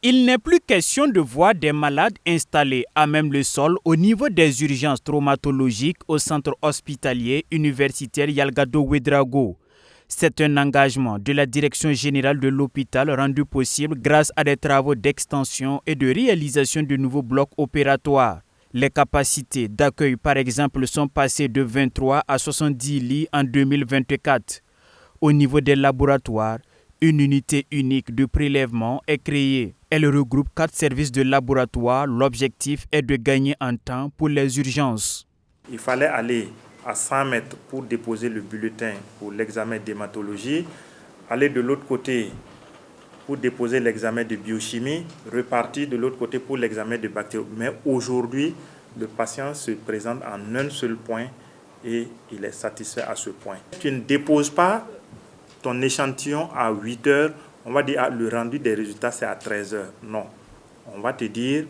Il n'est plus question de voir des malades installés à même le sol au niveau des urgences traumatologiques au centre hospitalier universitaire Yalgado Ouédraogo. C'est un engagement de la direction générale de l'hôpital rendu possible grâce à des travaux d'extension et de réalisation de nouveaux blocs opératoires. Les capacités d'accueil, par exemple, sont passées de 23 à 70 lits en 2024. Au niveau des laboratoires, une unité unique de prélèvement est créée. Elle regroupe 4 services de laboratoire. L'objectif est de gagner en temps pour les urgences. Il fallait aller à 100 mètres pour déposer le bulletin pour l'examen d'hématologie, aller de l'autre côté pour déposer l'examen de biochimie, repartir de l'autre côté pour l'examen de bactéries. Mais aujourd'hui, le patient se présente en un seul point et il est satisfait à ce point. Tu ne déposes pas ton échantillon à 8 heures, on va dire le rendu des résultats c'est à 13 heures. Non, on va te dire,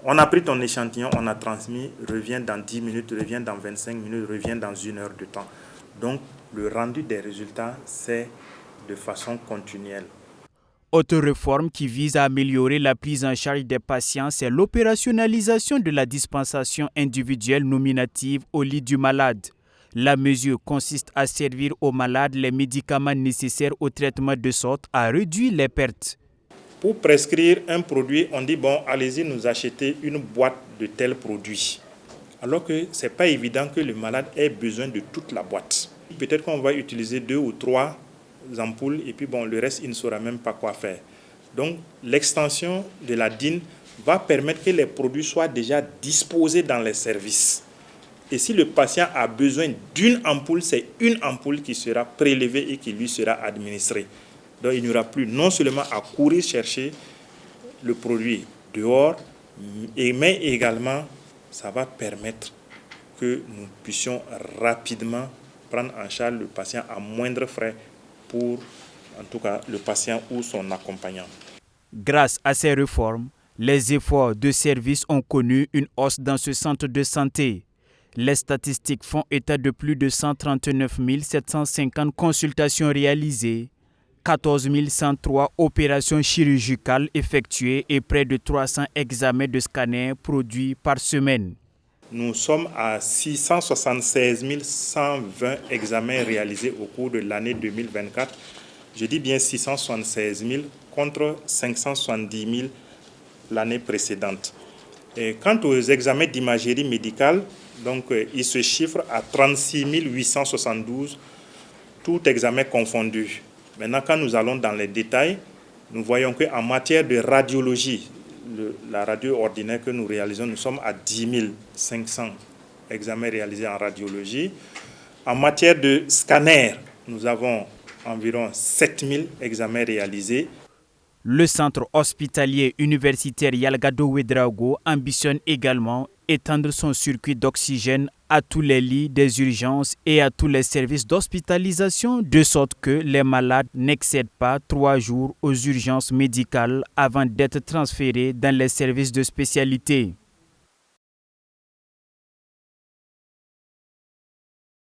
on a pris ton échantillon, on a transmis, reviens dans 10 minutes, reviens dans 25 minutes, reviens dans 1 heure de temps. Donc le rendu des résultats c'est de façon continuelle. Autre réforme qui vise à améliorer la prise en charge des patients, c'est l'opérationnalisation de la dispensation individuelle nominative au lit du malade. La mesure consiste à servir aux malades les médicaments nécessaires au traitement de sorte à réduire les pertes. Pour prescrire un produit, on dit bon, allez-y nous acheter une boîte de tel produit. Alors que ce n'est pas évident que le malade ait besoin de toute la boîte. Peut-être qu'on va utiliser 2 ou 3 ampoules et puis bon, le reste, il ne saura même pas quoi faire. Donc l'extension de la DIN va permettre que les produits soient déjà disposés dans les services. Et si le patient a besoin d'une ampoule, c'est une ampoule qui sera prélevée et qui lui sera administrée. Donc il n'y aura plus non seulement à courir chercher le produit dehors, mais également ça va permettre que nous puissions rapidement prendre en charge le patient à moindre frais pour, en tout cas, le patient ou son accompagnant. Grâce à ces réformes, les efforts de service ont connu une hausse dans ce centre de santé. Les statistiques font état de plus de 139 750 consultations réalisées, 14 103 opérations chirurgicales effectuées et près de 300 examens de scanner produits par semaine. Nous sommes à 676 120 examens réalisés au cours de l'année 2024. Je dis bien 676 000 contre 570 000 l'année précédente. Et quant aux examens d'imagerie médicale, donc, ils se chiffrent à 36 872, tout examen confondu. Maintenant, quand nous allons dans les détails, nous voyons qu'en matière de radiologie, la radio ordinaire que nous réalisons, nous sommes à 10 500 examens réalisés en radiologie. En matière de scanner, nous avons environ 7 000 examens réalisés. Le centre hospitalier universitaire Yalgado Ouédraogo ambitionne également étendre son circuit d'oxygène à tous les lits des urgences et à tous les services d'hospitalisation, de sorte que les malades n'excèdent pas 3 jours aux urgences médicales avant d'être transférés dans les services de spécialité.